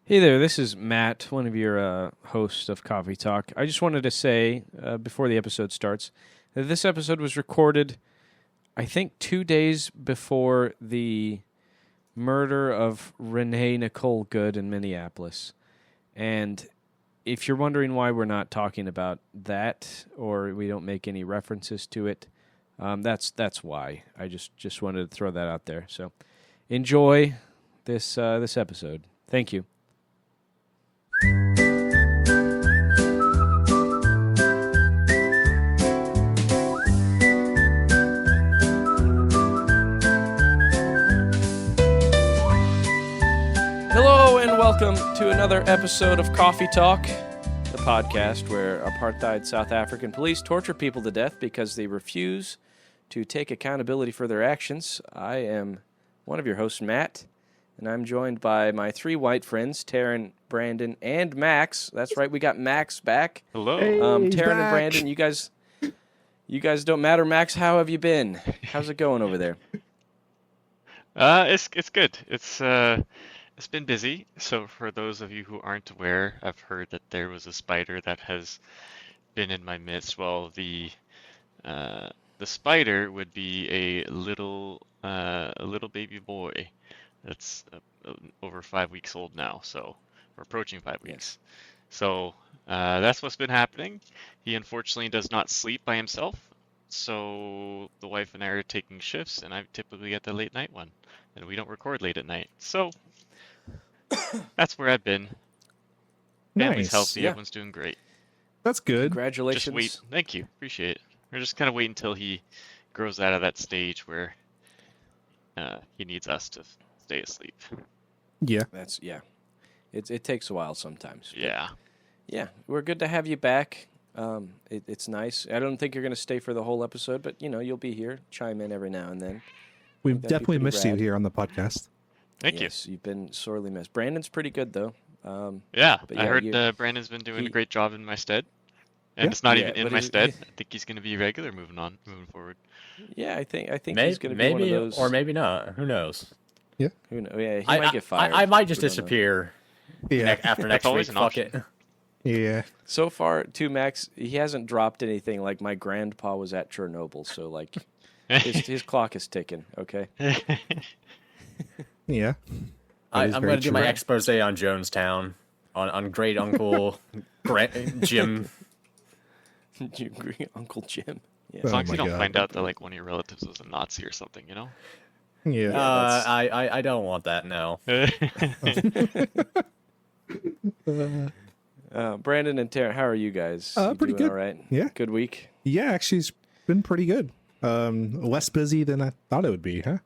Hey there, this is Matt, one of your hosts of Coffee Talk. I just wanted to say, before the episode starts, that this episode was recorded, I think, 2 days before the murder of Renee Nicole Good in Minneapolis. And if you're wondering why we're not talking about that, or we don't make any references to it, that's why. I just wanted to throw that out there. So enjoy this episode. Thank you. Hello and welcome to another episode of Coffee Talk, the podcast where apartheid South African police torture people to death because they refuse to take accountability for their actions. I am one of your hosts, Matt, and I'm joined by my three white friends, Taryn, Brandon, and Max. That's right, we got Max back. Hello. Hey, Taryn and Brandon, you guys don't matter. Max, how have you been? How's it going over there? It's good. It's been busy. So for those of you who aren't aware, I've heard that there was a spider that has been in my midst. Well, the spider would be a little baby boy that's over 5 weeks old now. So we're approaching 5 weeks. So that's what's been happening. He unfortunately does not sleep by himself. So the wife and I are taking shifts, and I typically get the late night one, and we don't record late at night. So that's where I've been. Family's healthy. Yeah. Everyone's doing great. That's good. Congratulations. Just wait. Thank you. Appreciate it. We're just kind of waiting until he grows out of that stage where he needs us to stay asleep. Yeah. It takes a while sometimes. Yeah. We're good to have you back. It's nice. I don't think you're going to stay for the whole episode, but you'll be here, chime in every now and then. We've That'd be definitely pretty missed rad. you here on the podcast. Thank Yes, you've been sorely missed. Brandon's pretty good though. you. Yeah. but I yeah, heard Brandon's been doing a great job in my stead. And Yeah. it's not Yeah, even in but my he's- stead. I think he's going to be regular moving forward. Yeah, I think Maybe, he's going to be one of those. or maybe not. Who knows? Who knows? Yeah, he might get fired. I might just We don't know. disappear Yeah. after That's next always week. an Fuck option. it. Yeah. So far, too, Max, he hasn't dropped anything. Like my grandpa was at Chernobyl, so like his clock is ticking. Okay. Yeah. I'm is very going to do my true. expose on Jonestown, on great uncle Jim. You agree, Uncle Jim? Yeah. As long as my you don't God. find out that like one of your relatives was a Nazi or something, you know? Yeah. that's- I don't want that. No. Brandon and Taryn, how are you guys? You Pretty doing good. All right. Yeah. Good week. Yeah, actually, it's been pretty good. Less busy than I thought it would be, huh?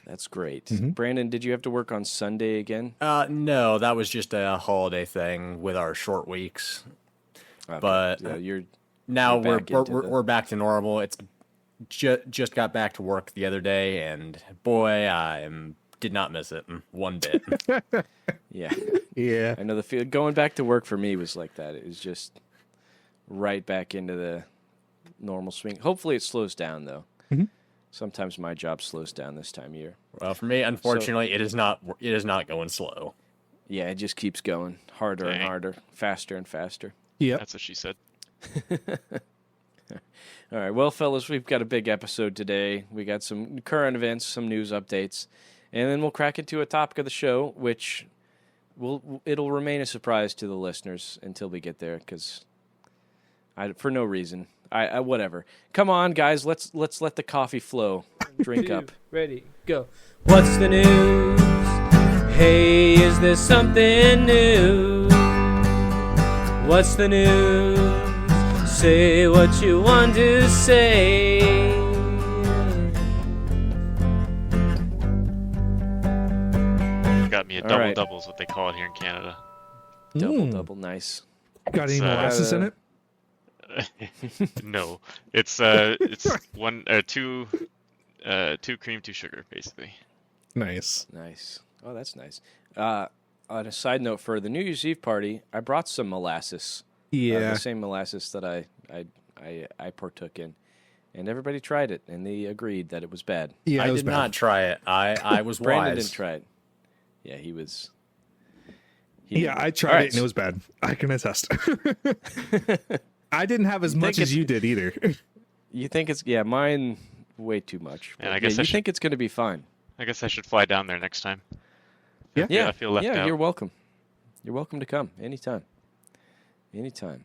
That's great. Mm-hmm. Brandon, did you have to work on Sunday again? No, that was just a holiday thing with our short weeks. Okay. But Yeah, you're now You're back into the- we're back to normal. It's just got back to work the other day, and boy, did not miss it one bit. yeah. Yeah. I know the feel. Going back to work for me was like that. It was just right back into the normal swing. Hopefully, it slows down though. Mhm. Sometimes my job slows down this time of year. Well, for me, unfortunately, it is not going slow. Yeah, it just keeps going harder and Dang. harder, faster and faster. Yep. That's what she said. All right, well, fellas, we've got a big episode today. We got some current events, some news updates, and then we'll crack into a topic of the show, which it'll remain a surprise to the listeners until we get there, because for no reason. I whatever. Come on, guys, let's let the coffee flow. Drink up. Ready, go. What's the news? Hey, is there something new? What's the news? Say what you want to say. Got me a All double right. double is what they call it here in Canada. Double, nice. Got any It's, molasses in it? No, it's one two cream, 2 sugar, basically. Nice. Nice. Oh, that's nice. On a side note, for the New Year's Eve party, I brought some molasses. Yeah. The same molasses that I partook in, and everybody tried it, and they agreed that it was bad. Yeah, I it was did bad. not try it. I was Brandon wise. didn't try it. Yeah, he was. Yeah, I tried All right. it and it was bad. I can attest. I didn't have as You much think as you did either. You think it's mine way too much. And But I guess you I should- think it's going to be fine. I guess I should fly down there next time. Yeah. I feel left out. You're welcome. You're welcome to come anytime. Anytime.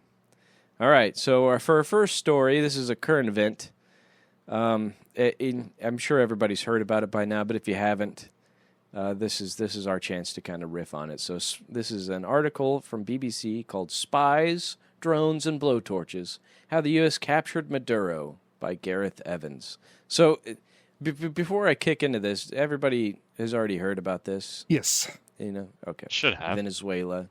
All right. So for our first story, this is a current event. I'm sure everybody's heard about it by now, but if you haven't, this is our chance to kind of riff on it. So this is an article from BBC called "Spies, Drones, and Blowtorches: How the U.S. Captured Maduro" by Gareth Evans. So before I kick into this, everybody has already heard about this. Yes. Okay. Should have. Venezuela,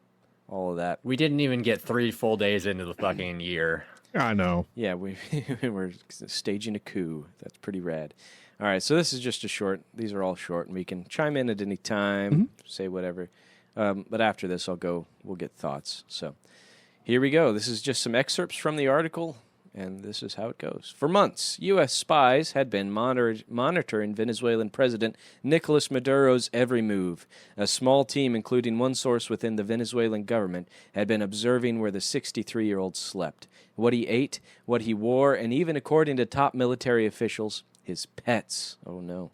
all of that. We didn't even get 3 full days into the fucking year. I know. Yeah, we're staging a coup. That's pretty rad. All right, so this is just these are all short, and we can chime in at any time, say whatever. But after this, we'll get thoughts. So here we go. This is just some excerpts from the article, and this is how it goes. For months, U.S. spies had been monitoring Venezuelan President Nicolas Maduro's every move. A small team, including one source within the Venezuelan government, had been observing where the 63-year-old slept, what he ate, what he wore, and even, according to top military officials, his pets. Oh, no.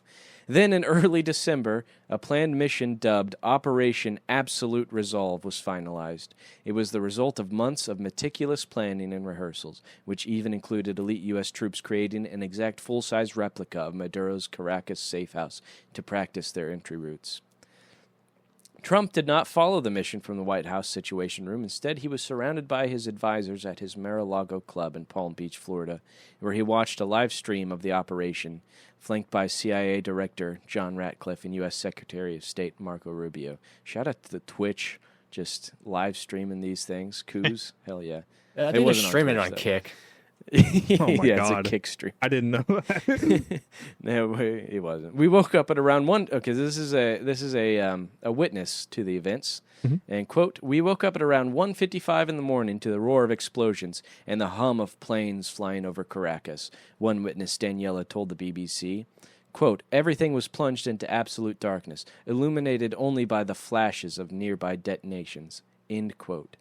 Then, in early December, a planned mission dubbed Operation Absolute Resolve was finalized. It was the result of months of meticulous planning and rehearsals, which even included elite U.S. troops creating an exact full-size replica of Maduro's Caracas safe house to practice their entry routes. Trump did not follow the mission from the White House Situation Room. Instead, he was surrounded by his advisors at his Mar-a-Lago club in Palm Beach, Florida, where he watched a live stream of the operation, flanked by CIA Director John Ratcliffe and U.S. Secretary of State Marco Rubio. Shout out to the Twitch, just live streaming these things. Coups, hell yeah. I think wasn't on streaming Twitch, on though. Kick. Oh my yeah, God. it's a kick stream. I didn't know that. No, it wasn't. We woke up at around 1. Okay, this is a witness to the events. And quote, "We woke up at around 1:55 in the morning to the roar of explosions and the hum of planes flying over Caracas." One witness, Daniela, told the BBC. Quote, "Everything was plunged into absolute darkness, illuminated only by the flashes of nearby detonations." End quote.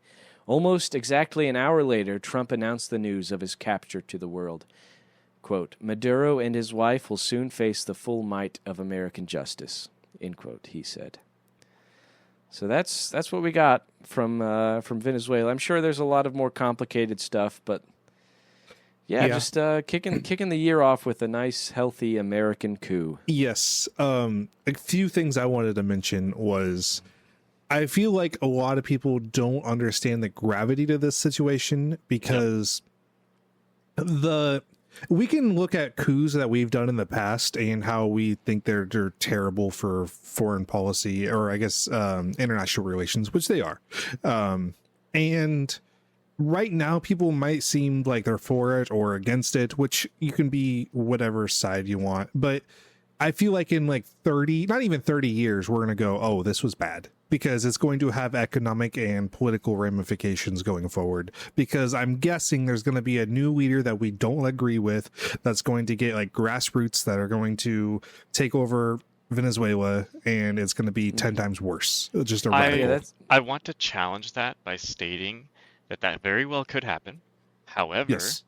Almost exactly an hour later, Trump announced the news of his capture to the world. Quote, "Maduro and his wife will soon face the full might of American justice." End quote, he said. So that's what we got from Venezuela. I'm sure there's a lot of more complicated stuff, but yeah. Just kicking the year off with a nice, healthy American coup. Yes. A few things I wanted to mention was I feel like a lot of people don't understand the gravity to this situation because we can look at coups that we've done in the past and how we think they're terrible for foreign policy, or I guess international relations, which they are. And right now people might seem like they're for it or against it, which you can be whatever side you want. But I feel like in like 30, not even 30 years, we're going to go, oh, this was bad, because it's going to have economic and political ramifications going forward. Because I'm guessing there's going to be a new leader that we don't agree with that's going to get like grassroots that are going to take over Venezuela, and it's going to be 10 times worse. Just a radical. I want to challenge that by stating that very well could happen. However, Yes.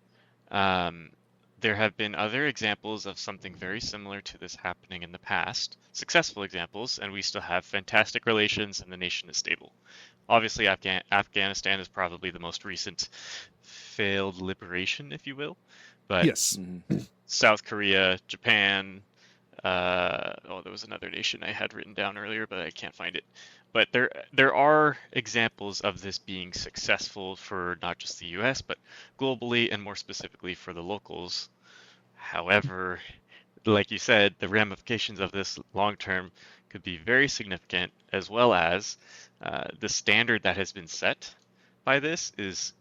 there have been other examples of something very similar to this happening in the past, successful examples, and we still have fantastic relations and the nation is stable. Obviously, Afghanistan is probably the most recent failed liberation, if you will. But Yes. South Korea, Japan, there was another nation I had written down earlier, but I can't find it. But there are examples of this being successful for not just the U.S., but globally, and more specifically for the locals. However, like you said, the ramifications of this long term could be very significant, as well as the standard that has been set by this is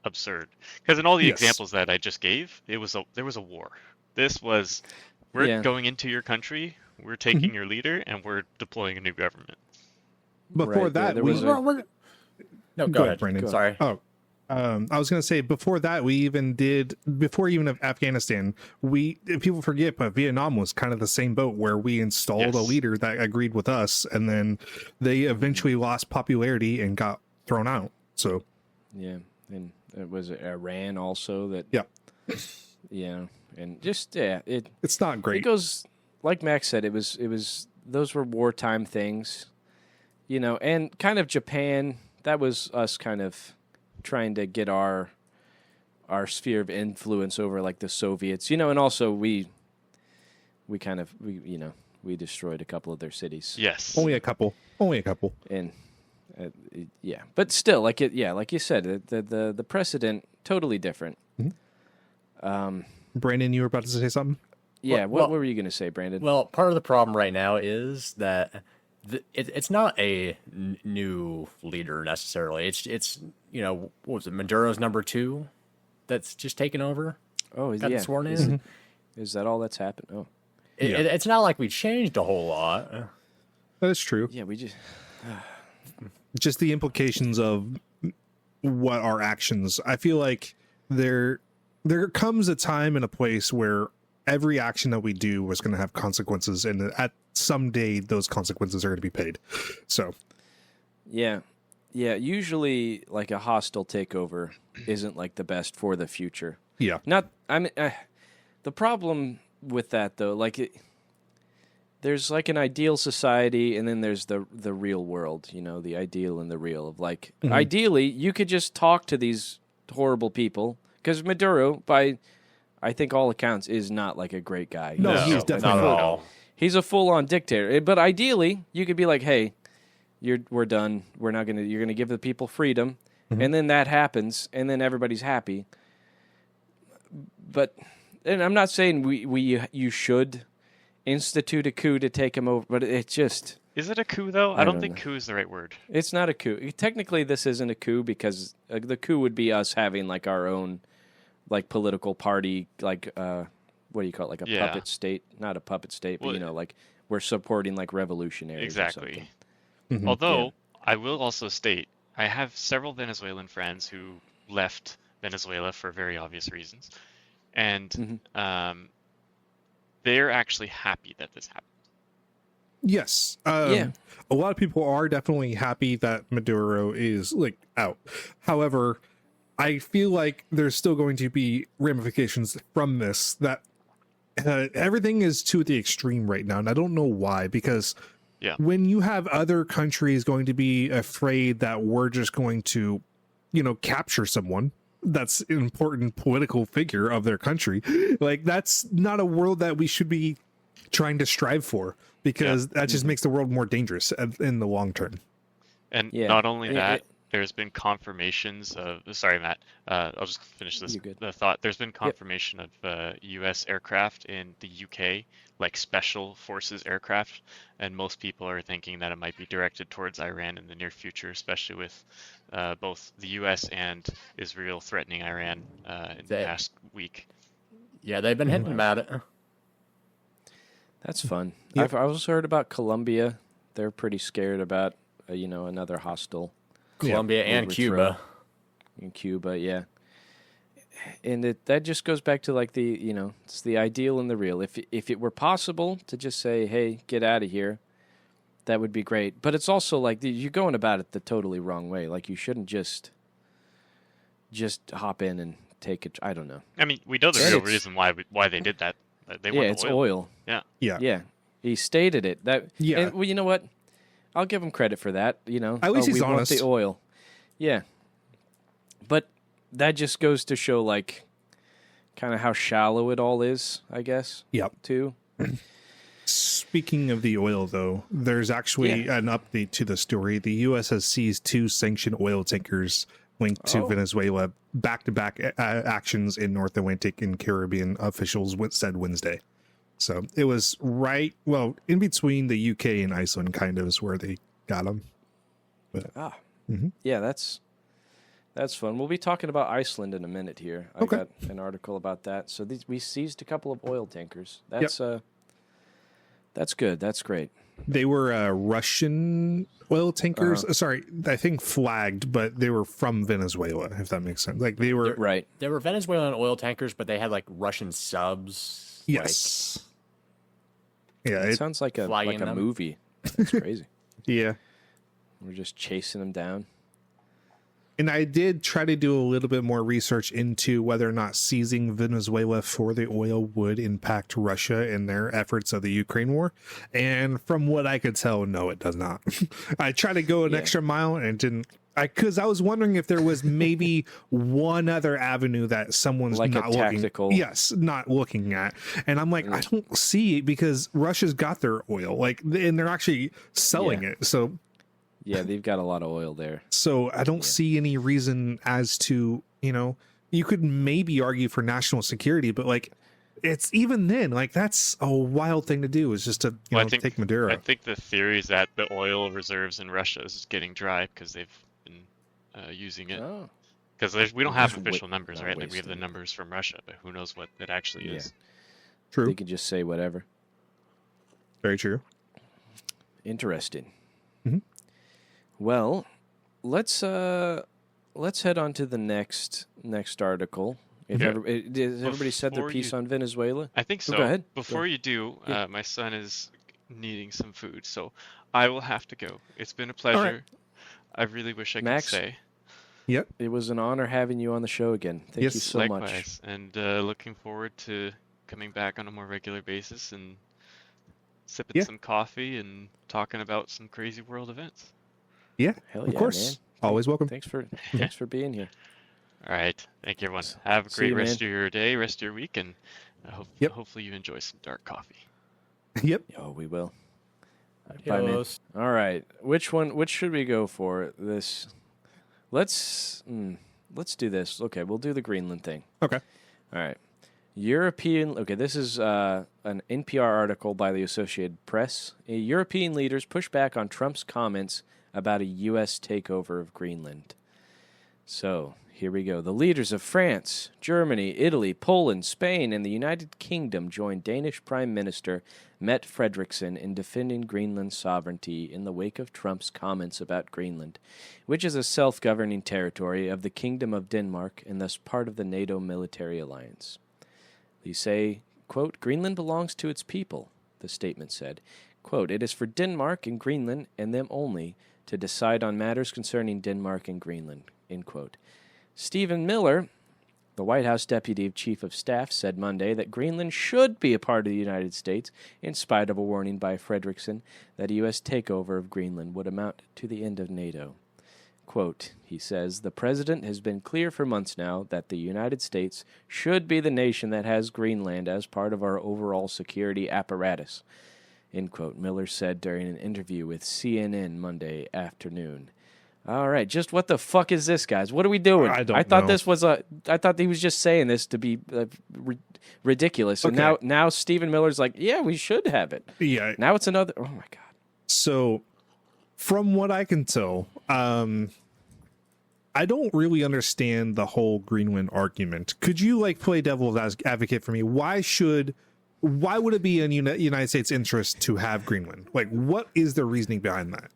absurd. Because in all the Yes. examples that I just gave, there was a war. This was, we're going into your country, we're taking your leader, and we're deploying a new government. Before Right, that, there we was No, go ahead, Brandon. Sorry. Oh, I was going to say before that, before even of Afghanistan, people forget, but Vietnam was kind of the same boat where we installed a Yes. leader that agreed with us, and then they eventually lost popularity and got thrown out. So, Yeah, and it was Iran also that. yeah, Yeah, and just it's not it great. goes like Max said. It was those were wartime things, and kind of Japan. That was us kind of trying to get our sphere of influence over like the Soviets, and also we destroyed a couple of their cities. Yes. Only a couple. And yeah, but still, like you said, the precedent totally different. Brandon, you were about to say something? Yeah, Well- what were you going to say, Brandon? Well, part of the problem right now is that it's not a new leader necessarily. It's what was it, Maduro's number 2 that's just taken over? oh, Got yeah. sworn in? Is that all that's happened? Oh, It's not like we changed a whole lot. That is true. yeah, we Just the implications of what our actions. I feel like there comes a time and a place where every action that we do was going to have consequences, and at some day those consequences are going to be paid. So Yeah. Yeah, usually like a hostile takeover isn't like the best for the future. yeah, The problem with that though, there's like an ideal society and then there's the real world, the ideal and the real of like ideally you could just talk to these horrible people cuz Maduro by I think all accounts is not like a great guy. No, No, he's not definitely Not at not. all. He's a full-on dictator. But ideally, you could be like, "Hey, we're done. You're going to give the people freedom." And then that happens and then everybody's happy. But and I'm not saying you should institute a coup to take him over, but it just Is it a coup though? I don't don't think know. coup is the right word. it's not a coup. Technically this isn't a coup because the coup would be us having like our own like political party like what do you call it, like a Yeah. puppet state, not a puppet state, but Well, like we're supporting like revolutionaries or Exactly. something. Mhm. Although I will also state I have several Venezuelan friends who left Venezuela for very obvious reasons, and they're actually happy that this happened. Yes. Yeah. A lot of people are definitely happy that Maduro is like out. However, I feel like there's still going to be ramifications from this that everything is to the extreme right now. And I don't know why, because Yeah. when you have other countries going to be afraid that we're just going to, capture someone that's an important political figure of their country, like that's not a world that we should be trying to strive for, because that just makes the world more dangerous in the long term. And Yeah. not only And that, there's been confirmations of. Sorry, Matt. I'll just finish this. You're good. The thought. There's been confirmation of U.S. aircraft in the U.K., like special forces aircraft, and most people are thinking that it might be directed towards Iran in the near future, especially with both the U.S. and Israel threatening Iran in the That- past week. Yeah, they've been hinting about it. That's fun. Yep. I've also heard about Colombia. They're pretty scared about another hostile Colombia and overthrow Cuba. in Cuba. Yeah, and that just goes back to like it's the ideal and the real. If it were possible to just say, hey, get out of here, that would be great. But it's also like you're going about it the totally wrong way. Like you shouldn't just hop in and take it. I don't know. I mean, we know the And real it's- reason why they did that. They Yeah, want it's the oil. oil. Yeah. Yeah. Yeah, he stated it. Yeah. And, well, you know what? I'll give him credit for that. At least he's we want honest. the oil. Yeah, but that just goes to show, like, kind of how shallow it all is. I guess. Yep. Too. Speaking of the oil, though, there's actually an update to the story. The U.S. has seized 2 sanctioned oil tankers linked to Venezuela, back-to-back actions in North Atlantic and Caribbean, officials said Wednesday. So it was in between the UK and Iceland, kind of, is where they got them. Yeah, that's fun. We'll be talking about Iceland in a minute here. I Okay. got an article about that. So we seized a couple of oil tankers. That's good. That's great. They were Russian oil tankers. Sorry, I think flagged, but they were from Venezuela, if that makes sense. Like they were. Right. There were Venezuelan oil tankers, but they had like Russian subs. Yes. Yeah. It sounds like a flying them. movie. That's crazy. Yeah. We're just chasing them down. And I did try to do a little bit more research into whether or not seizing Venezuela for the oil would impact Russia in their efforts of the Ukraine war. And from what I could tell, no, it does not. I tried to go an extra mile and it didn't. Because I was wondering if there was maybe one other avenue that someone's Like a not tactical- looking. Yes, not looking at. And I'm like, I don't see it because Russia's got their oil, like, and they're actually selling it. So. Yeah, they've got a lot of oil there. So I don't see any reason as to, you could maybe argue for national security, but like it's even then, like that's a wild thing to do is just to take Maduro. I think the theory is that the oil reserves in Russia is getting dry because they've been using it. Oh. Because we don't have Just official numbers, not right? Like we have wasting the numbers from Russia, but who knows what it actually is. True. They could just say whatever. Very true. Interesting. Mhm. Well, let's head on to the next article. If Yeah. has everybody said their Before piece you- on Venezuela? I think so. Go ahead. Before you do, Yeah. my son is needing some food, so I will have to go. It's been a pleasure. I really wish I Max? could stay. Yep. It was an honor having you on the show again. Thank Yes, you so much. Likewise, and looking forward to coming back on a more regular basis and sipping Yeah. some coffee and talking about some crazy world events. Yeah. Hell Of yeah, course. man. Always welcome. Thanks for being here. All right. Thank you, everyone. Have a See great you, rest man. of your day, rest of your week, and Yep. hopefully you enjoy some dark coffee. Yep. Oh, we will. Bye, man. Adios. All right. Which should we go for? This. Let's do this. Okay, we'll do the Greenland thing. Okay. All right. Okay, this is an NPR article by the Associated Press. European leaders push back on Trump's comments about a U.S. takeover of Greenland. So, here we go. The leaders of France, Germany, Italy, Poland, Spain, and the United Kingdom joined Danish Prime Minister Mette Frederiksen in defending Greenland's sovereignty in the wake of Trump's comments about Greenland, which is a self-governing territory of the Kingdom of Denmark and thus part of the NATO military alliance. They say, quote, Greenland belongs to its people, the statement said. Quote, it is for Denmark and Greenland and them only to decide on matters concerning Denmark and Greenland, end quote. Stephen Miller, the White House Deputy Chief of Staff, said Monday that Greenland should be a part of the United States, in spite of a warning by Frederiksen that a U.S. takeover of Greenland would amount to the end of NATO. Quote, he says, the president has been clear for months now that the United States should be the nation that has Greenland as part of our overall security apparatus, end quote, Miller said during an interview with CNN Monday afternoon. All right, just what the fuck is this, guys? What are we doing? I don't thought know. this was I thought he was just saying this to be ridiculous. And Okay. now Stephen Miller's like, yeah, we should have it. Yeah. Now it's another. Oh my god. So, from what I can tell, I don't really understand the whole Greenland argument. Could you play devil's advocate for me? Why would it be in United States interest to have Greenland? Like, what is the reasoning behind that?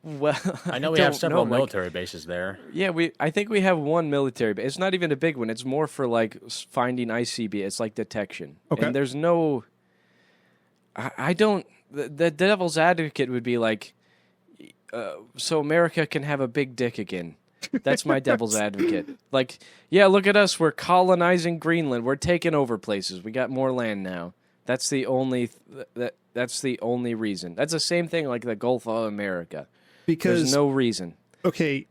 Well, I know we have don't several know, military bases there. Yeah, I think we have one military base. It's not even a big one. It's more for finding ICB. It's like detection. Okay. And there's no. I don't. The devil's advocate would be like, so America can have a big dick again. That's my devil's advocate. Like, yeah, look at us. We're colonizing Greenland. We're taking over places. We got more land now. That's the only that's the only reason. That's the same thing like the Gulf of America. Because There's no reason. okay,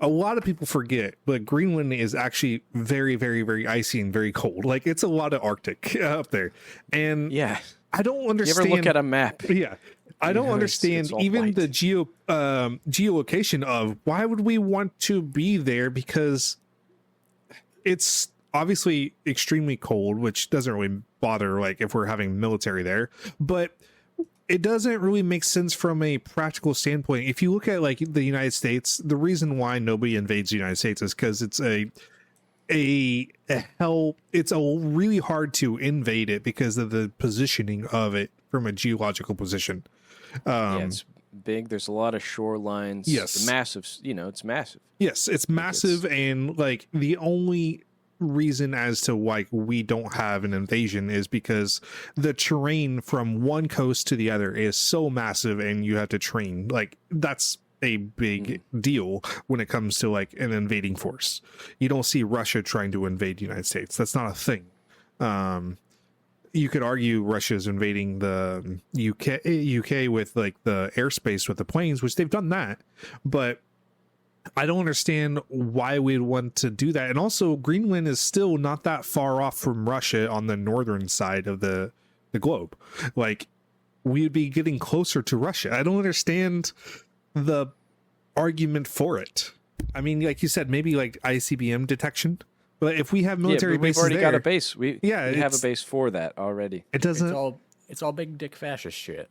a lot of people forget, but Greenland is actually very, very, very icy and very cold. Like, it's a lot of Arctic up there, and Yeah. I don't You understand. ever look at a map? Yeah, I don't know, understand it's all even white. the geolocation of why would we want to be there, because it's obviously extremely cold, which doesn't really bother if we're having military there, but it doesn't really make sense from a practical standpoint. If you look at the United States, the reason why nobody invades the United States is because it's it's really hard to invade it because of the positioning of it from a geological position. Yeah, it's big. There's a lot of shorelines. Yes. Massive. It's massive. Yes, it's massive, and like the only reason as to why we don't have an invasion is because the terrain from one coast to the other is so massive, and you have to train. Like that's a big deal when it comes to like an invading force. You don't see Russia trying to invade the United States. That's not a thing. You could argue Russia's invading the UK with like the airspace with the planes, which they've done that, but I don't understand why we'd want to do that. And also, Greenland is still not that far off from Russia on the northern side of the globe. Like, we'd be getting closer to Russia. I don't understand the argument for it. I mean, like you said, maybe like ICBM detection. But if we have military we've bases already there, got a base. We have a it's- base for that already. it doesn't. It's all big dick fascist shit.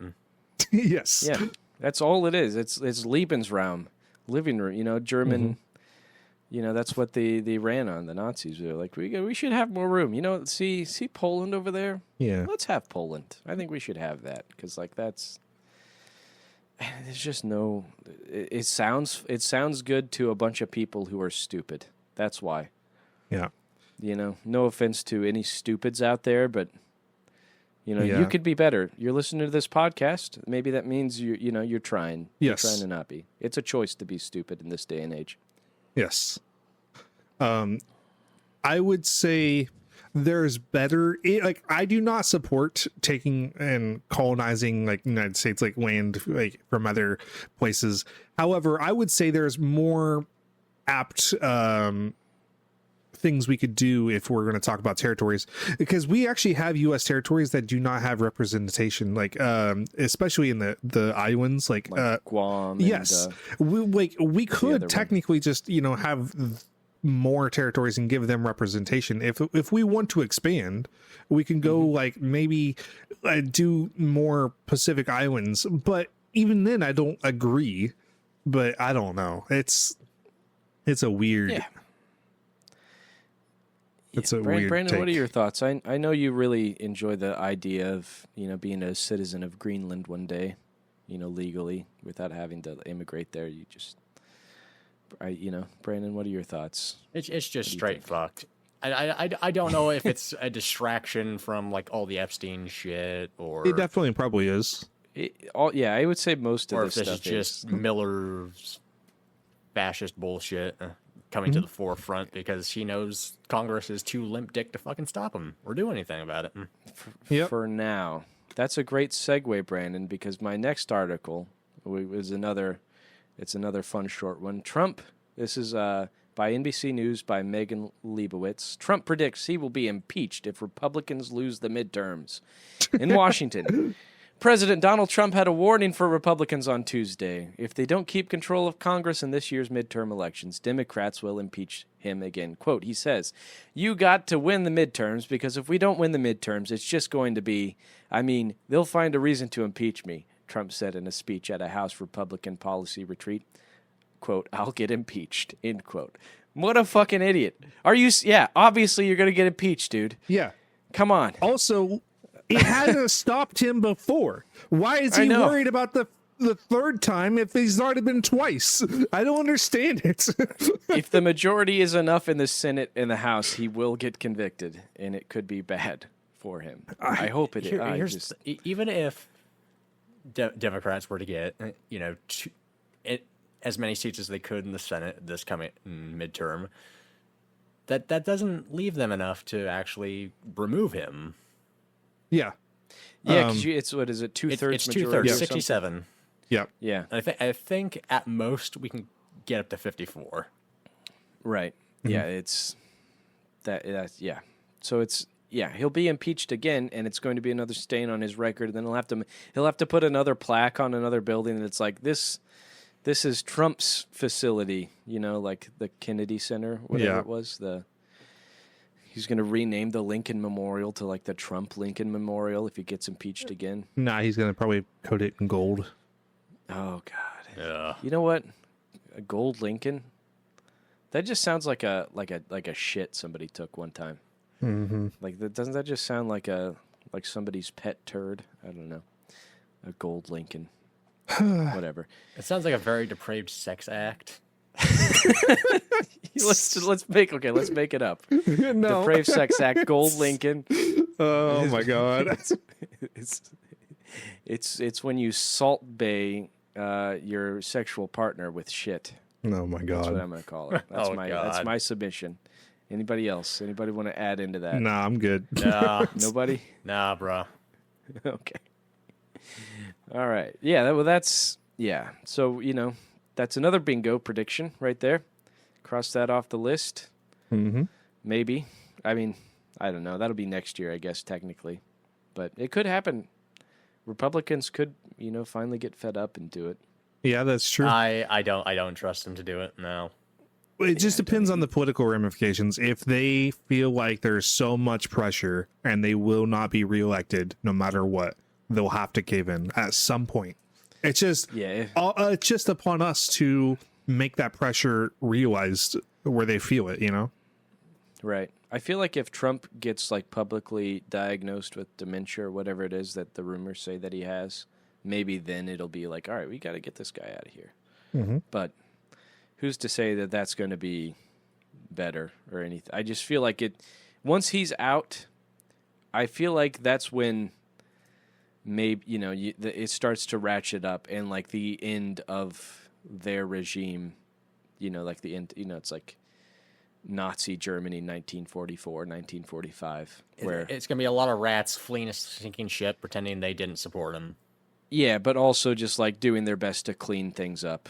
Yes. Yeah, that's all it is. It's Lebensraum, living room. German. That's what they ran on. The Nazis were like, we should have more room. See Poland over there. Yeah. Let's have Poland. I think we should have that because there's just no. It sounds good to a bunch of people who are stupid. That's why. Yeah. No offense to any stupids out there, but Yeah. you could be better. You're listening to this podcast. Maybe that means you're trying. Yes. You're trying to not be. It's a choice to be stupid in this day and age. Yes. I would say there's better. I do not support taking and colonizing like United States like land like from other places. However, I would say there's more apt things we could do if we're going to talk about territories, because we actually have U.S. territories that do not have representation, like especially in the islands, like Guam. yes, we could technically just have more territories and give them representation. If we want to expand, we can go like maybe do more Pacific Islands, but even then I don't agree. But I don't know, it's a weird. Yeah. It's a weird Brandon, take. what are your thoughts? I know you really enjoy the idea of being a citizen of Greenland one day, legally without having to immigrate there. Brandon, what are your thoughts? It's just straight fucked. I don't know if it's a distraction from like all the Epstein shit or It definitely probably is. I would say most of or this if this stuff is just Miller's fascist bullshit coming to the forefront because he knows Congress is too limp dick to fucking stop him or do anything about it. Yep. For now. That's a great segue, Brandon, because my next article was another fun short one. Trump, this is by NBC News by Megan Leibowitz. Trump predicts he will be impeached if Republicans lose the midterms. In Washington, President Donald Trump had a warning for Republicans on Tuesday. If they don't keep control of Congress in this year's midterm elections, Democrats will impeach him again. Quote, he says, "You got to win the midterms, because if we don't win the midterms, it's just going to be, they'll find a reason to impeach me," Trump said in a speech at a House Republican policy retreat. Quote, "I'll get impeached," end quote. What a fucking idiot. Obviously you're going to get impeached, dude. Yeah. Come on. Also, it hasn't stopped him before. Why is he worried about the third time if he's already been twice? I don't understand it. If the majority is enough in the Senate and the House, he will get convicted, and it could be bad for him. I hope it is. Even if Democrats were to get, as many seats as they could in the Senate this coming midterm, that doesn't leave them enough to actually remove him. Yeah. Yeah, because it's, what is it, two-thirds It's majority? 2/3, or 67. Yeah. Yeah, I think at most we can get up to 54. right. Yeah, it's that's yeah. So it's he'll be impeached again, and it's going to be another stain on his record. And then he'll have to put another plaque on another building that's like this is Trump's facility, like the Kennedy Center, whatever it was. He's going to rename the Lincoln Memorial to like the Trump Lincoln Memorial if he gets impeached again. Nah, he's gonna probably coat it in gold. Oh God. Yeah. You know what? A gold Lincoln? That just sounds like a shit somebody took one time. Mm-hmm. Doesn't that just sound like somebody's pet turd? I don't know. A gold Lincoln. Whatever. It sounds like a very depraved sex act. Let's make it up. No. Depraved sex act. Gold Lincoln. Oh my god. It's when you salt bay your sexual partner with shit. Oh my That's what god. I'm going to call it. That's Oh, that's God. my submission. Anybody else? Anybody want to add into that? Nah, I'm good. Nah, Nobody? nah, bro. Okay. All right. Yeah, that's So, that's another bingo prediction right there. Cross that off the list. Mm-hmm. Maybe. I mean, I don't know. That'll be next year, I guess, technically. But it could happen. Republicans could, finally get fed up and do it. Yeah, that's true. I don't trust him to do it. No. It just depends on the political ramifications. If they feel like there's so much pressure and they will not be reelected no matter what, they'll have to cave in at some point. It's just it's just upon us to make that pressure realized where they feel it, Right. I feel like if Trump gets publicly diagnosed with dementia or whatever it is that the rumors say that he has, maybe then it'll be like, all right, we got to get this guy out of here. Mm-hmm. But who's to say that that's going to be better or anything? I just feel like once he's out, I feel like that's when maybe, it starts to ratchet up and the end of their regime, the end, it's like Nazi Germany, 1944, 1945, where It's going to be a lot of rats fleeing a sinking ship, pretending they didn't support him. yeah, but also just doing their best to clean things up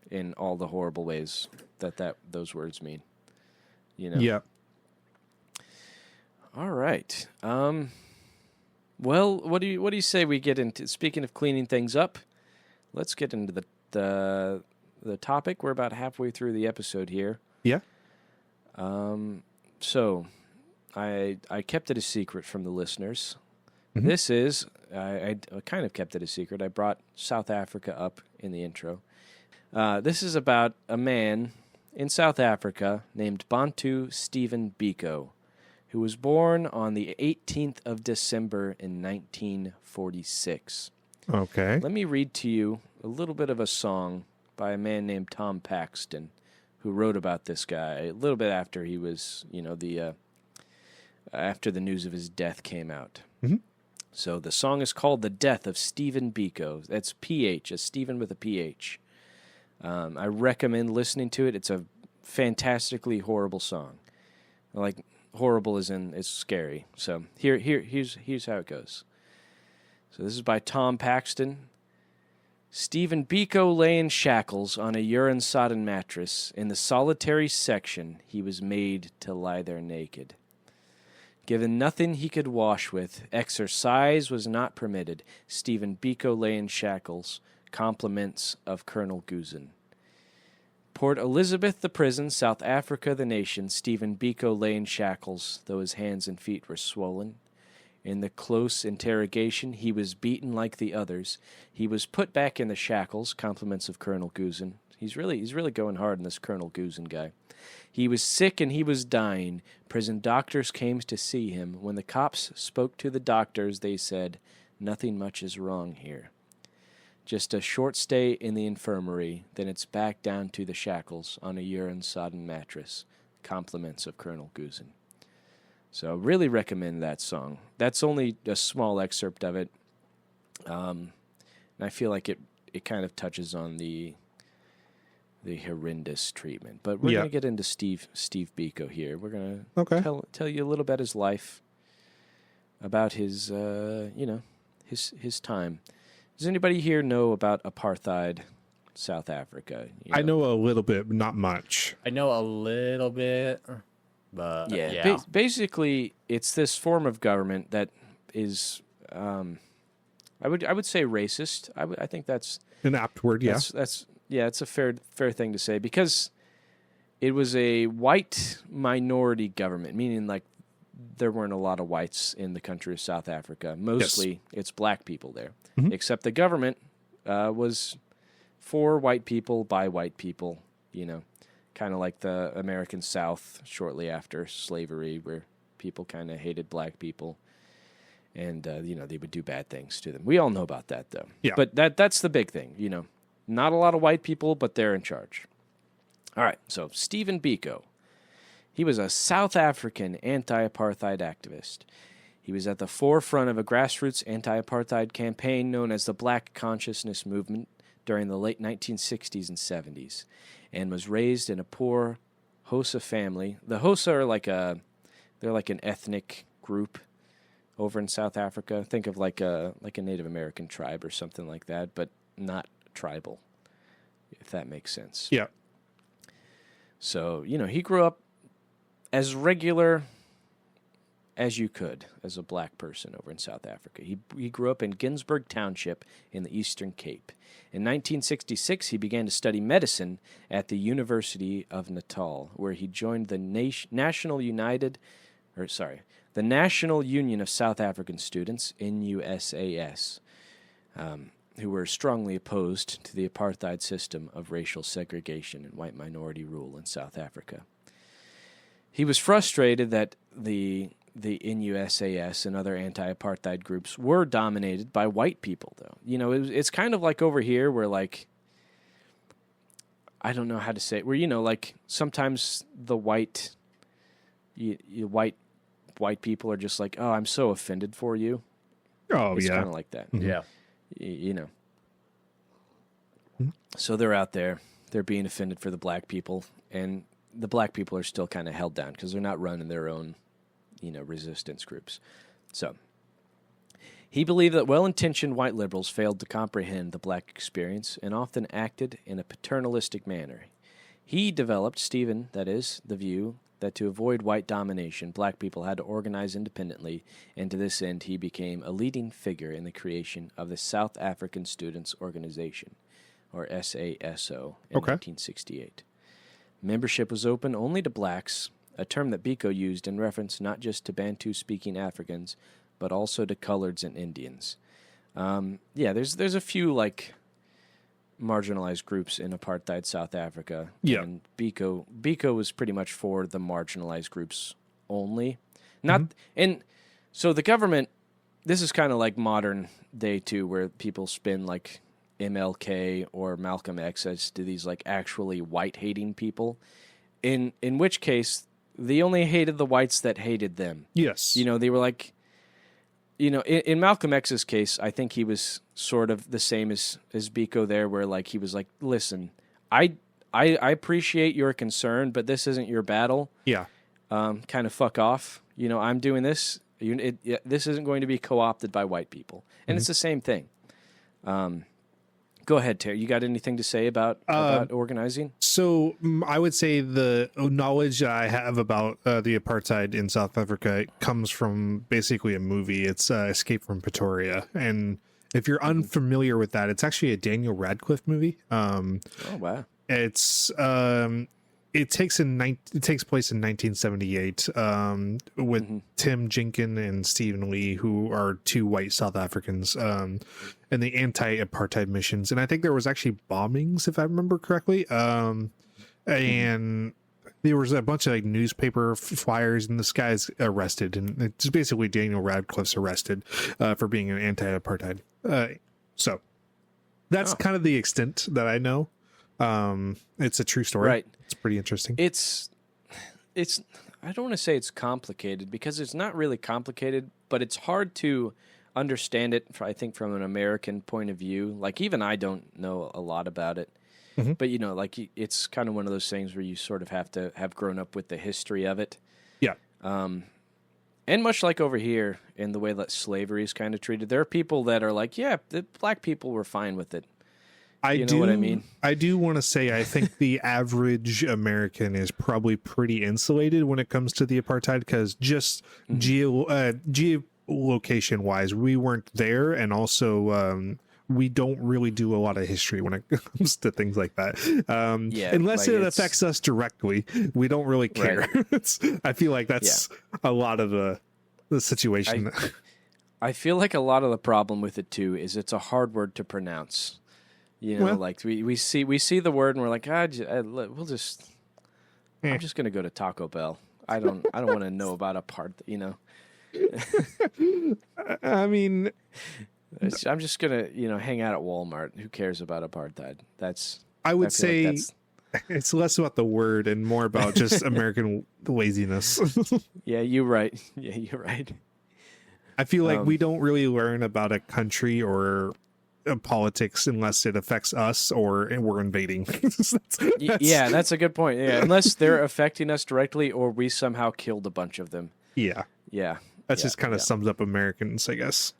in all the horrible ways that those words mean. Yeah. All right. Well, what do you say we get into? Speaking of cleaning things up, let's get into the topic. We're about halfway through the episode here. Yeah. So I kept it a secret from the listeners. Mhm. This is I kind of kept it a secret. I brought South Africa up in the intro. This is about a man in South Africa named Bantu Stephen Biko, who was born on the 18th of December in 1946. Okay. Let me read to you a little bit of a song by a man named Tom Paxton, who wrote about this guy a little bit after he was, after the news of his death came out. Mm-hmm. So the song is called "The Death of Stephen Biko." That's PH, a Stephen with a PH. I recommend listening to it. It's a fantastically horrible song. Horrible as in it's scary. So here's how it goes. So this is by Tom Paxton. Stephen Biko lay in shackles on a urine-sodden mattress. In the solitary section, he was made to lie there naked. Given nothing he could wash with, exercise was not permitted. Stephen Biko lay in shackles. Compliments of Colonel Guzin. Port Elizabeth the prison, South Africa the nation. Stephen Biko lay in shackles, though his hands and feet were swollen. In the close interrogation, he was beaten like the others. He was put back in the shackles. Compliments of Colonel Guzin. He's really going hard on this Colonel Guzin guy. He was sick and he was dying. Prison doctors came to see him. When the cops spoke to the doctors, they said, "Nothing much is wrong here. Just a short stay in the infirmary, then it's back down to the shackles on a urine-sodden mattress." Compliments of Colonel Guzin. So really recommend that song. That's only a small excerpt of it. And I feel like it kind of touches on the horrendous treatment. But we're going to get into Steve Biko here. We're going to tell you a little about his life, about his his time. Does anybody here know about apartheid South Africa? I know a little bit, but not much. I know a little bit, but yeah. Basically, it's this form of government that is, I would say racist. I think that's An apt word, yeah. It's a fair thing to say because it was a white minority government, meaning there weren't a lot of whites in the country of South Africa. Mostly, it's black people there. Mhm. Except the government was for white people by white people. Kind of like the American South shortly after slavery, where people kind of hated black people. and they would do bad things to them. We all know about that, though. Yeah. But that's the big thing. Not a lot of white people, but they're in charge. All right. So Stephen Biko, he was a South African anti-apartheid activist. He was at the forefront of a grassroots anti-apartheid campaign known as the Black Consciousness Movement during the late 1960s and 70s, and was raised in a poor Xhosa family. The Xhosa are they're like an ethnic group over in South Africa. Think of like a Native American tribe or something like that, but not tribal, if that makes sense. Yeah. So, he grew up as regular as you could as a black person over in South Africa. He grew up in Ginsberg Township in the Eastern Cape. In 1966, he began to study medicine at the University of Natal, where he joined the National Union of South African Students, NUSAS, who were strongly opposed to the apartheid system of racial segregation and white minority rule in South Africa. He was frustrated that the NUSAS and other anti-apartheid groups were dominated by white people, though. It's kind of like over here where, like, I don't know how to say it, where, like, sometimes the white people are just like, oh, I'm so offended for you. Oh, it's yeah. kind of like that. Mm-hmm. Yeah. So they're out there, they're being offended for the black people, and the black people are still kind of held down because they're not running their own, resistance groups. So he believed that well-intentioned white liberals failed to comprehend the black experience and often acted in a paternalistic manner. He developed, the view that to avoid white domination, black people had to organize independently, and to this end he became a leading figure in the creation of the South African Students Organization, or SASO, in 1968. Membership was open only to blacks, a term that Biko used in reference not just to Bantu-speaking Africans, but also to coloreds and Indians. There's a few, like, marginalized groups in apartheid South Africa. Yeah. And Biko was pretty much for the marginalized groups only. And so the government, this is kind of like modern day too, where people spin like MLK or Malcolm X as to these like actually white hating people. In which case they only hated the whites that hated them. Yes. They were like, in Malcolm X's case, I think he was sort of the same as Biko there, where like he was like, listen, I appreciate your concern, but this isn't your battle. Yeah. Kind of fuck off. I'm doing this. This isn't going to be co-opted by white people. And it's the same thing. Go ahead, Terry. You got anything to say about organizing? So I would say the knowledge I have about the apartheid in South Africa comes from basically a movie. It's Escape from Pretoria. And if you're unfamiliar with that, it's actually a Daniel Radcliffe movie. Oh, wow. It's it takes place in 1978 with Tim Jenkin and Stephen Lee, who are two white South Africans, and the anti-apartheid missions. And I think there was actually bombings, if I remember correctly. And there was a bunch of like newspaper flyers, and this guy's arrested, and it's basically Daniel Radcliffe's arrested for being an anti-apartheid. So that's kind of the extent that I know. It's a true story. Right. It's pretty interesting. It's I don't want to say it's complicated, because it's not really complicated, but it's hard to understand it, I think, from an American point of view. Like, even I don't know a lot about it. But, like, it's kind of one of those things where you sort of have to have grown up with the history of it. Yeah. And much like over here, in the way that slavery is kind of treated, there are people that are like, yeah, the black people were fine with it. You know what I mean? I do want to say I think the average American is probably pretty insulated when it comes to the apartheid, because just geolocation-wise, we weren't there, and also we don't really do a lot of history when it comes to things like that. Unless it affects us directly, we don't really care. Right. I feel like that's a lot of the situation. I feel like a lot of the problem with it, too, is it's a hard word to pronounce. Like we see the word and we're like, I'm just gonna go to Taco Bell. I don't want to know about I mean, I'm just gonna, hang out at Walmart. Who cares about apartheid? I would feel like say that's- it's less about the word and more about just American laziness. Yeah, you're right. Yeah, you're right. I feel like we don't really learn about a country or politics unless it affects us or we're invading. Yeah, that's a good point. Yeah, unless they're affecting us directly or we somehow killed a bunch of them. yeah. Yeah. That yeah, just kind of yeah. sums up Americans, I guess.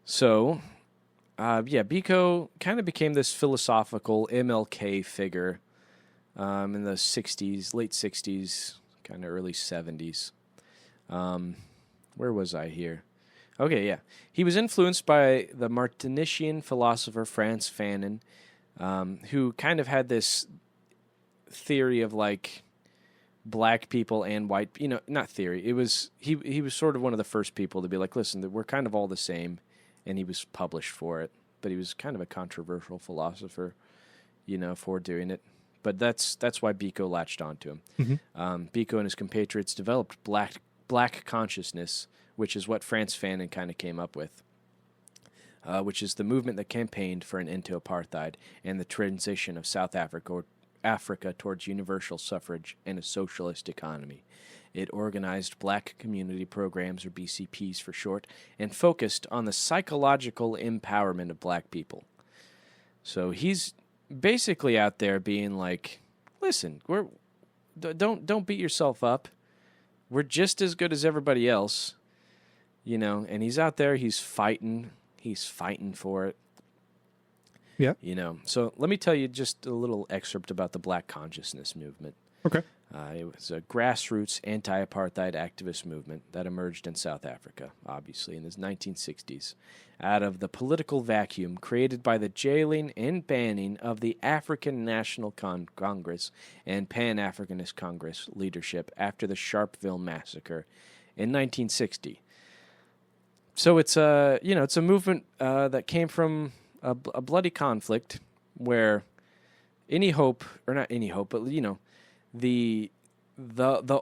So, Biko kind of became this philosophical MLK figure in the 60s, late 60s, kind of early 70s. Where was I here? Okay, yeah. He was influenced by the Martinician philosopher Frantz Fanon, who kind of had this theory of like black people and white, not theory. It was he was sort of one of the first people to be like, listen, we're kind of all the same, and he was published for it. But he was kind of a controversial philosopher, for doing it. But that's why Biko latched onto him. Biko and his compatriots developed black consciousness, which is what Frantz Fanon kind of came up with, which is the movement that campaigned for an end to apartheid and the transition of South Africa towards universal suffrage and a socialist economy. It organized black community programs, or BCPs for short, and focused on the psychological empowerment of black people. So he's basically out there being like, listen, don't beat yourself up. We're just as good as everybody else, and he's out there, he's fighting for it. Yeah. So let me tell you just a little excerpt about the Black Consciousness movement. Okay. It was a grassroots anti-apartheid activist movement that emerged in South Africa, obviously, in the 1960s, out of the political vacuum created by the jailing and banning of the African National Congress and Pan-Africanist Congress leadership after the Sharpeville massacre in 1960. So it's it's a movement that came from a bloody conflict where any hope, or not any hope, but the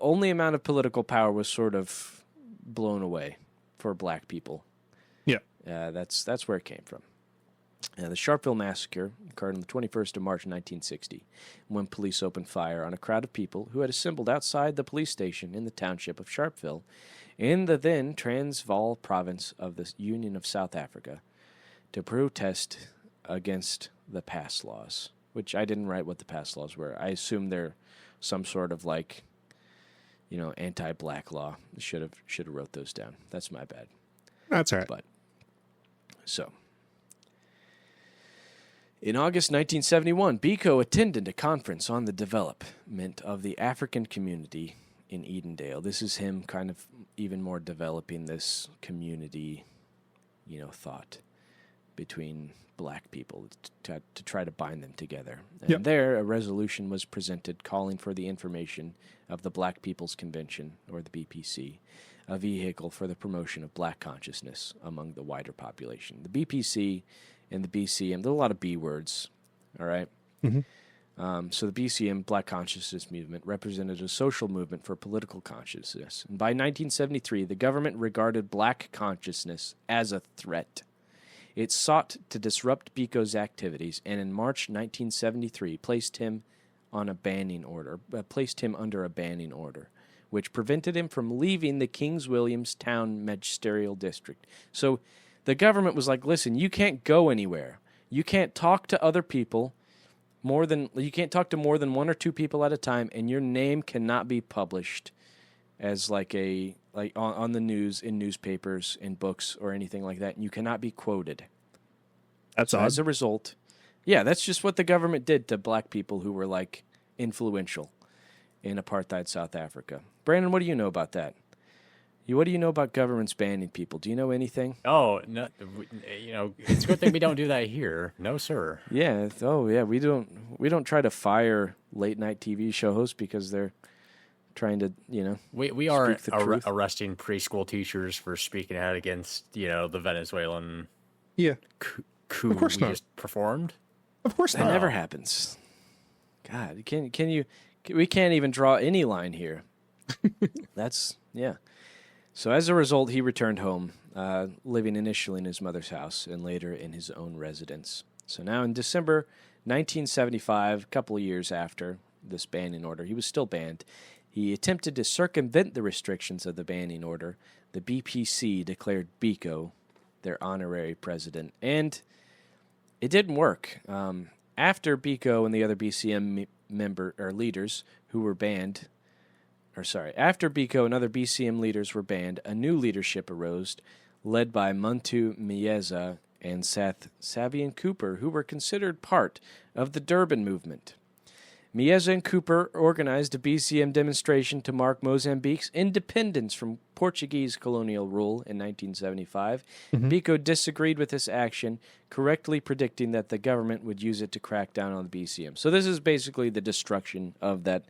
only amount of political power was sort of blown away for black people. Yeah. That's where it came from. The Sharpeville massacre occurred on the 21st of March 1960, when police opened fire on a crowd of people who had assembled outside the police station in the township of Sharpeville in the then Transvaal province of the Union of South Africa to protest against the pass laws, which I didn't write what the pass laws were. I assume they're some sort of like, anti-black law. Should have wrote those down. That's my bad. That's all right. But so, in August 1971, Biko attended a conference on the development of the African community in Edendale. This is him kind of even more developing this community, thought between black people to try to bind them together. And there, a resolution was presented calling for the information of the Black People's Convention, or the BPC, a vehicle for the promotion of black consciousness among the wider population. The BPC and the BCM, there are a lot of B words, all right? So the BCM, Black Consciousness Movement, represented a social movement for political consciousness. And by 1973, the government regarded black consciousness as a threat. It sought to disrupt Biko's activities, and in March 1973 placed him under a banning order, which prevented him from leaving the Kings Williams Town magisterial district. So the government was like, listen, you can't go anywhere. You can't talk to other people you can't talk to more than one or two people at a time, and your name cannot be published as on the news, in newspapers, in books, or anything like that. And you cannot be quoted. That's so odd. As a result, that's just what the government did to black people who were influential in apartheid South Africa. Brandon, what do you know about that? What do you know about governments banning people? Do you know anything? Oh, no, it's a good thing we don't do that here. No, sir. Yeah. Oh, yeah. We don't try to fire late night TV show hosts because they're trying to, we aren't speak the truth. arresting preschool teachers for speaking out against, the Venezuelan coup Of course we not. just performed. Of course That not. never happens. God, we can't even draw any line here. That's Yeah. So as a result, he returned home, living initially in his mother's house and later in his own residence. So now in December 1975, a couple of years after this banning order, he was still banned. He attempted to circumvent the restrictions of the banning order. The BPC declared Biko their honorary president, and it didn't work. After Biko and the other BCM leaders who were banned, after Biko and other BCM leaders were banned, a new leadership arose, led by Muntu Mieza and Seth Savian Cooper, who were considered part of the Durban movement. Mieza and Cooper organized a BCM demonstration to mark Mozambique's independence from Portuguese colonial rule in 1975. Biko disagreed with this action, correctly predicting that the government would use it to crack down on the BCM. So this is basically the destruction of the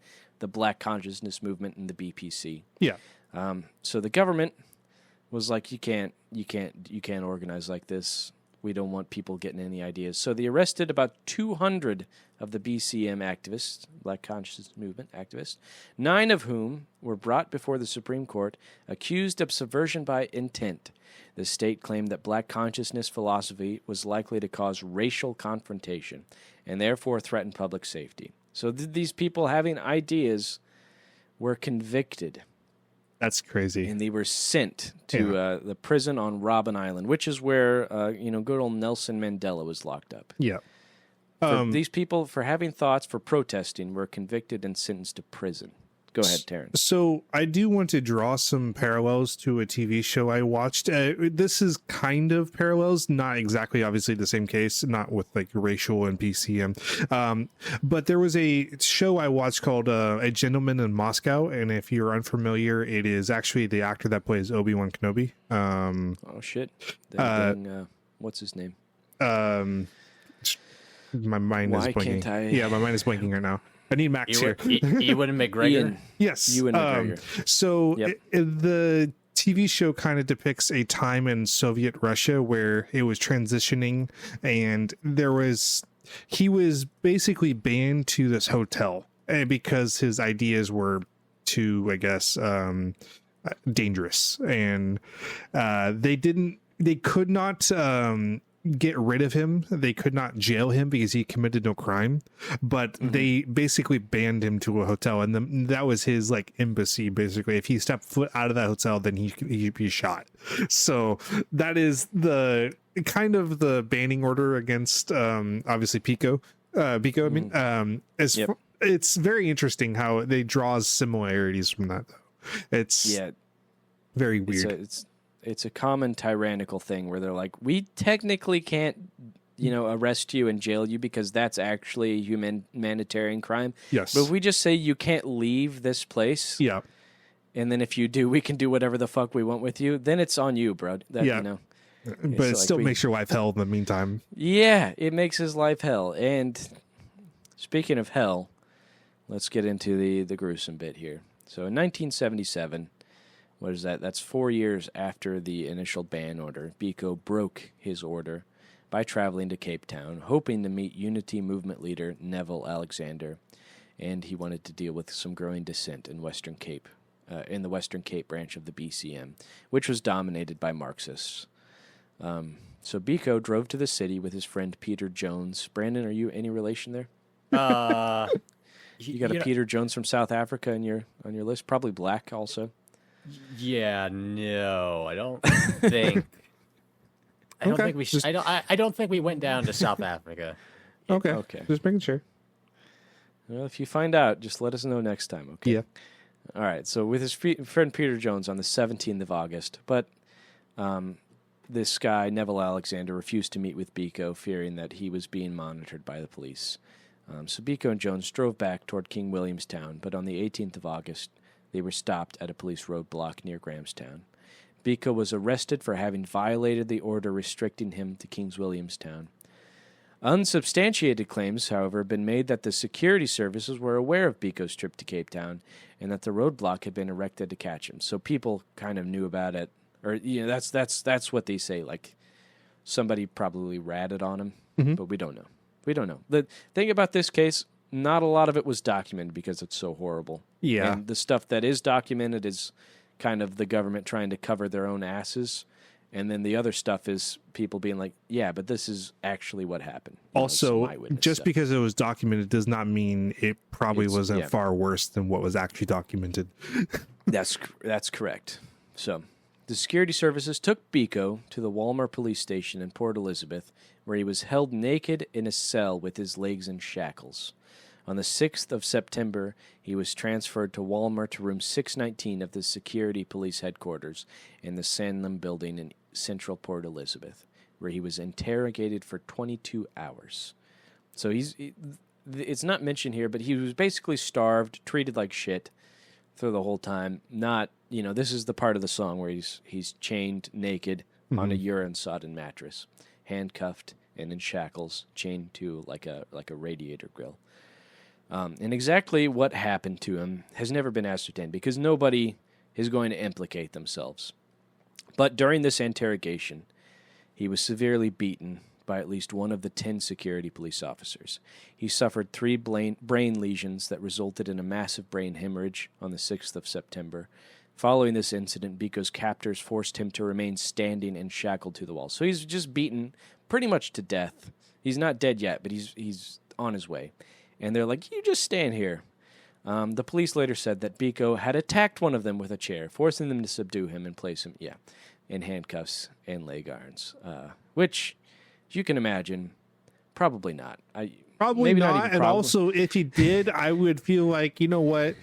Black consciousness movement and the BPC. Yeah. So the government was like, you can't organize like this. We don't want people getting any ideas. So they arrested about 200 of the BCM activists, Black Consciousness Movement activists, 9 of whom were brought before the Supreme Court, accused of subversion by intent. The state claimed that Black consciousness philosophy was likely to cause racial confrontation and therefore threaten public safety. So these people having ideas were convicted. That's crazy. And they were sent to the prison on Robben Island, which is where good old Nelson Mandela was locked up. Yeah. These people, for having thoughts, for protesting, were convicted and sentenced to prison. Go ahead, Terrence. So I do want to draw some parallels to a TV show I watched. This is kind of parallels, not exactly obviously the same case, not with like racial and PCM. But there was a show I watched called A Gentleman in Moscow. And if you're unfamiliar, it is actually the actor that plays Obi-Wan Kenobi. Oh, shit. What's his name? My mind is blanking. Can't I? Yeah, my mind is blanking right now. I need Max here. Ewan McGregor. Yes. Ewan McGregor. So the TV show kind of depicts a time in Soviet Russia where it was transitioning, and he was basically banned to this hotel because his ideas were too, I guess, dangerous, and they could not get rid of him. They could not jail him because he committed no crime, but they basically banned him to a hotel, and that was his like embassy. Basically, if he stepped foot out of that hotel, then he'd be shot. So that is the kind of the banning order against obviously Biko. It's very interesting how they draw similarities from that, though. It's very weird. It's a common tyrannical thing where they're like, we technically can't, arrest you and jail you because that's actually a humanitarian crime. Yes. But if we just say you can't leave this place. Yeah. And then if you do, we can do whatever the fuck we want with you. Then it's on you, bro. But it still makes your life hell in the meantime. Yeah, it makes his life hell. And speaking of hell, let's get into the gruesome bit here. So in 1977... what is that? That's 4 years after the initial ban order. Biko broke his order by traveling to Cape Town, hoping to meet Unity Movement leader Neville Alexander, and he wanted to deal with some growing dissent in Western Cape, in the Western Cape branch of the BCM, which was dominated by Marxists. So Biko drove to the city with his friend Peter Jones. Brandon, are you any relation there? You got a Peter Jones from South Africa on your list, probably black also. Yeah, no, I don't think. I don't think we went down to South Africa. Okay. Just making sure. Well, if you find out, just let us know next time. Okay. Yeah. All right. So with his friend Peter Jones on the 17th of August, but this guy Neville Alexander refused to meet with Biko, fearing that he was being monitored by the police. So Biko and Jones drove back toward King Williamstown, but on the 18th of August. They were stopped at a police roadblock near Grahamstown. Biko was arrested for having violated the order restricting him to King's Williamstown. Unsubstantiated claims, however, have been made that the security services were aware of Biko's trip to Cape Town and that the roadblock had been erected to catch him. So people kind of knew about it, or that's what they say. Like somebody probably ratted on him, but we don't know. We don't know. The thing about this case. Not a lot of it was documented because it's so horrible. Yeah. And the stuff that is documented is kind of the government trying to cover their own asses. And then the other stuff is people being like, yeah, but this is actually what happened. Also, just because it was documented does not mean it probably wasn't far worse than what was actually documented. That's correct. So the security services took Biko to the Walmart police station in Port Elizabeth, where he was held naked in a cell with his legs in shackles. On the 6th of September, he was transferred to Walmart to room 619 of the security police headquarters in the Sandlam building in central Port Elizabeth, where he was interrogated for 22 hours. So it's not mentioned here, but he was basically starved, treated like shit through the whole time. Not, this is the part of the song where he's chained naked on a urine-sodden mattress, handcuffed and in shackles, chained to like a radiator grill. And exactly what happened to him has never been ascertained because nobody is going to implicate themselves. But during this interrogation, he was severely beaten by at least one of the 10 security police officers. He suffered 3 brain lesions that resulted in a massive brain hemorrhage on the 6th of September. Following this incident, Biko's captors forced him to remain standing and shackled to the wall. So he's just beaten pretty much to death. He's not dead yet, but he's on his way. And they're like, you just stand here. The police later said that Biko had attacked one of them with a chair, forcing them to subdue him and place him, in handcuffs and leg irons. Which, you can imagine, probably not. Probably not. And also, if he did, I would feel like, you know what?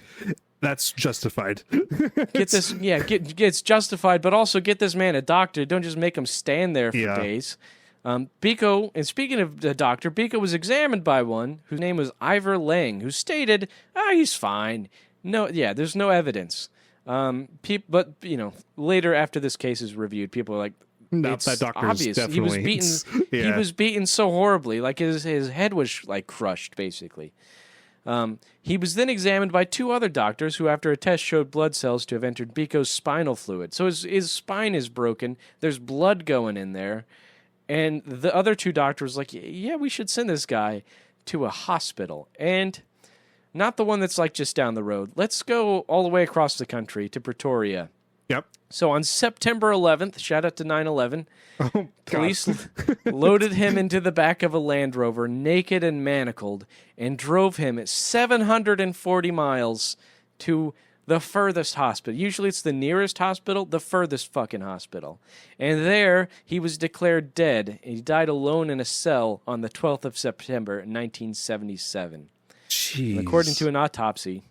That's justified. It's justified, but also get this man a doctor. Don't just make him stand there for days. Biko, and speaking of the doctor, Biko was examined by one whose name was Ivor Lang, who stated, he's fine. There's no evidence. But, later after this case is reviewed, people are like, it's that doctor obvious. Definitely, he was beaten so horribly, like his head was like crushed, basically. He was then examined by 2 other doctors who, after a test, showed blood cells to have entered Biko's spinal fluid. So his spine is broken. There's blood going in there. And the other 2 doctors were like, we should send this guy to a hospital. And not the one that's like just down the road. Let's go all the way across the country to Pretoria. Yep. So on September 11th, shout out to 9/11, police loaded him into the back of a Land Rover, naked and manacled, and drove him at 740 miles to the furthest hospital. Usually it's the nearest hospital, the furthest fucking hospital. And there, he was declared dead. He died alone in a cell on the 12th of September, 1977. Jeez. According to an autopsy,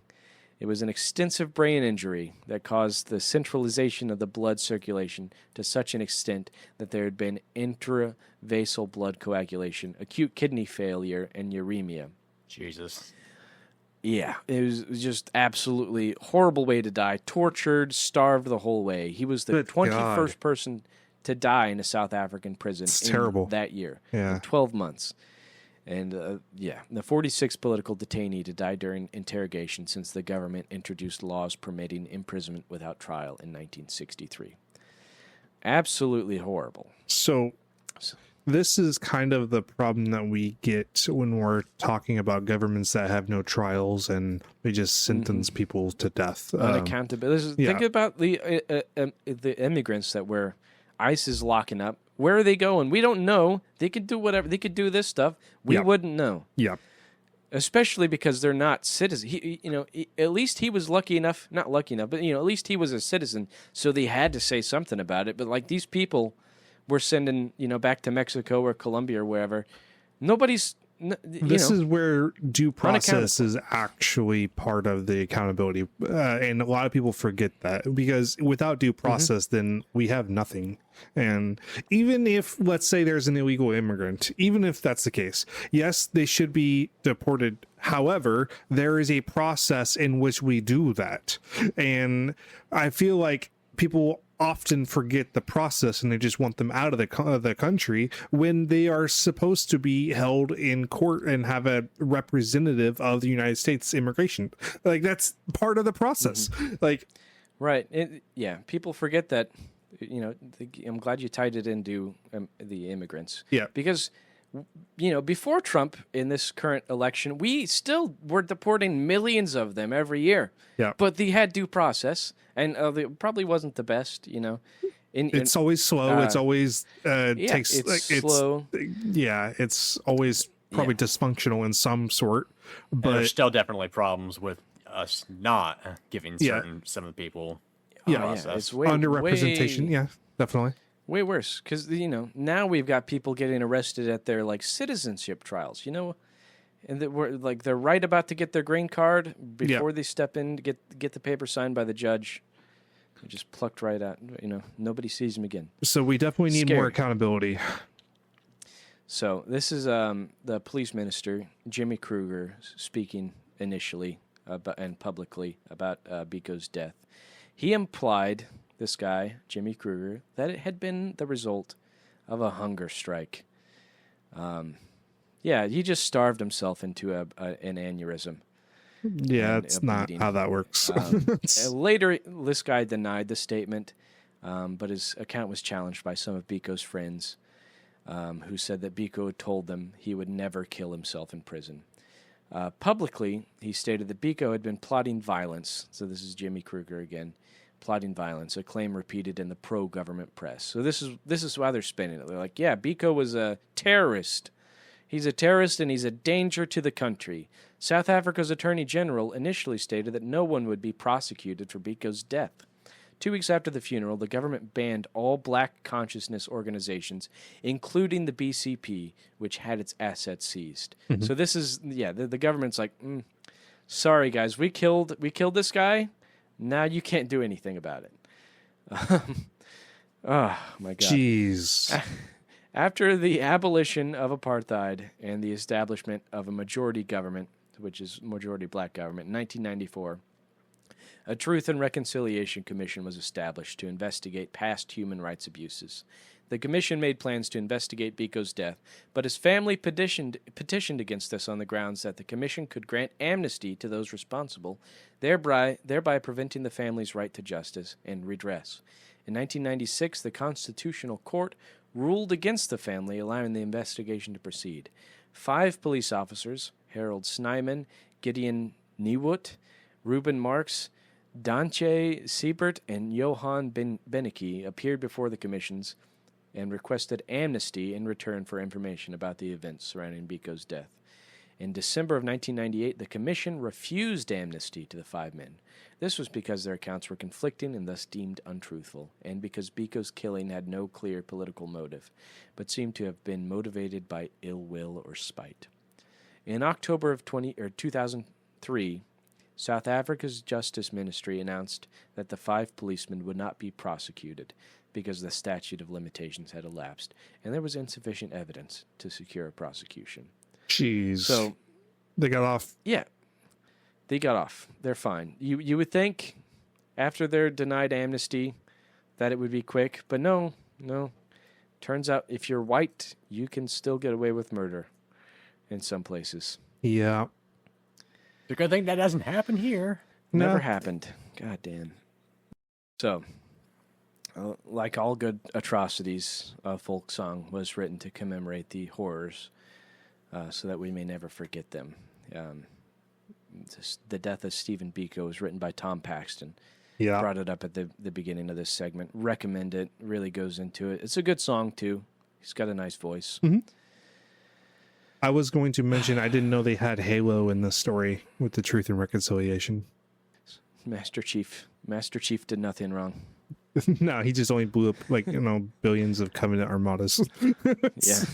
it was an extensive brain injury that caused the centralization of the blood circulation to such an extent that there had been intravasal blood coagulation, acute kidney failure, and uremia. Jesus. Yeah, it was just absolutely horrible way to die. Tortured, starved the whole way. He was the 21st person to die in a South African prison terrible. That year. Yeah. In 12 months. And, the 46th political detainee to die during interrogation since the government introduced laws permitting imprisonment without trial in 1963. Absolutely horrible. So this is kind of the problem that we get when we're talking about governments that have no trials and they just sentence people to death. Unaccountability. Think about the immigrants that where ICE is locking up. Where are they going? We don't know. They could do whatever. They could do this stuff. We wouldn't know. Yeah. Especially because they're not citizens. At least he was lucky enough. Not lucky enough, but at least he was a citizen. So they had to say something about it. But like these people, we're sending back to Mexico or Colombia or wherever. Nobody's. This is where due process is actually part of the accountability, and a lot of people forget that because without due process, then we have nothing. And even if, let's say, there's an illegal immigrant, even if that's the case, yes, they should be deported. However, there is a process in which we do that, and I feel like people often forget the process and they just want them out of the country when they are supposed to be held in court and have a representative of the United States immigration. Like that's part of the process. Like, right. People forget that, I'm glad you tied it into the immigrants. Yeah. Because before Trump in this current election, we still were deporting millions of them every year. Yeah. But they had due process, and it probably wasn't the best, It's always slow. It's always takes. It's slow. It's always probably dysfunctional in some sort. And But there's still definitely problems with us not giving some of the people process. It's way underrepresentation. way- Yeah, definitely. Way worse, because now we've got people getting arrested at their citizenship trials, and they're right about to get their green card before they step in to get the paper signed by the judge. They're just plucked right out. Nobody sees them again. So we definitely need more Scary. accountability. So this is the police minister Jimmy Kruger speaking initially and publicly about Biko's death. He implied, this guy Jimmy Kruger, that it had been the result of a hunger strike. He just starved himself into an aneurysm. Yeah, And it's a not bleeding. how that works. Later, this guy denied the statement, but his account was challenged by some of Biko's friends, who said that Biko had told them he would never kill himself in prison. Publicly, he stated that Biko had been plotting violence. So this is Jimmy Kruger again, plotting violence, a claim repeated in the pro-government press. So this is why they're spinning it. They're like, yeah, Biko was a terrorist. He's a terrorist and he's a danger to the country. South Africa's Attorney General initially stated that no one would be prosecuted for Biko's death. 2 weeks after the funeral, the government banned all black consciousness organizations, including the BCP, which had its assets seized. So this is, the government's like, sorry guys, we killed this guy. Now you can't do anything about it. Oh my God. Jeez. After the abolition of apartheid and the establishment of a majority government, which is majority black government, in 1994, a Truth and Reconciliation Commission was established to investigate past human rights abuses. The commission made plans to investigate Biko's death, but his family petitioned against this on the grounds that the commission could grant amnesty to those responsible, thereby preventing the family's right to justice and redress. In 1996, the Constitutional Court ruled against the family, allowing the investigation to proceed. 5 police officers, Harold Snyman, Gideon Nieuwut, Ruben Marks, Dantje Siebert, and Johan Benecke, appeared before the commissions and requested amnesty in return for information about the events surrounding Biko's death. In December of 1998, the commission refused amnesty to the 5 men. This was because their accounts were conflicting and thus deemed untruthful, and because Biko's killing had no clear political motive, but seemed to have been motivated by ill will or spite. In October of 2003, South Africa's Justice Ministry announced that the 5 policemen would not be prosecuted because the statute of limitations had elapsed, and there was insufficient evidence to secure a prosecution. Jeez. So they got off. yeah, they got off. They're fine. You would think after they're denied amnesty that it would be quick, but no. Turns out if you're white, you can still get away with murder in some places. Yeah. It's a good thing that doesn't happen here. No. Never happened. God damn. So, like all good atrocities, a folk song was written to commemorate the horrors so that we may never forget them. The death of Stephen Biko was written by Tom Paxton. Yeah. Brought it up at the beginning of this segment. Recommend it. Really goes into it. It's a good song, too. He's got a nice voice. Mm-hmm. I was going to mention I didn't know they had Halo in this story with the Truth and Reconciliation. Master Chief did nothing wrong. No, he just only blew up billions of Covenant armadas. Yeah.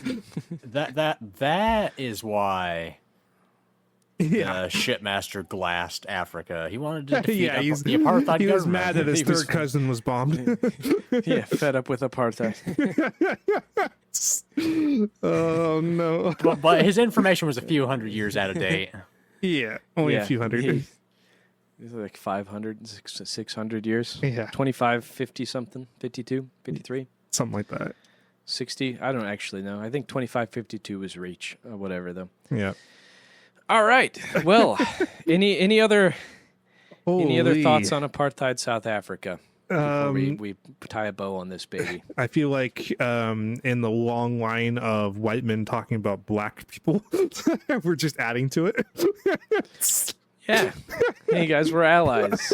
That is why Yeah. Shipmaster glassed Africa. He wanted to defeat Yeah, the apartheid he was government. mad that his He was- third cousin was bombed. Yeah, fed up with apartheid. Oh no. but his information was a few hundred years out of date. Yeah, only a few hundred. He's like 500, 600 years. Yeah. 25, 50 something, 52, 53, Something like that. 60. I don't actually know. I think 25, 52 was reach, or whatever, though. Yeah. All right. Well, any other Holy. thoughts on apartheid South Africa? before we tie a bow on this baby. I feel like in the long line of white men talking about black people, we're just adding to it. Yeah. Hey guys, we're allies.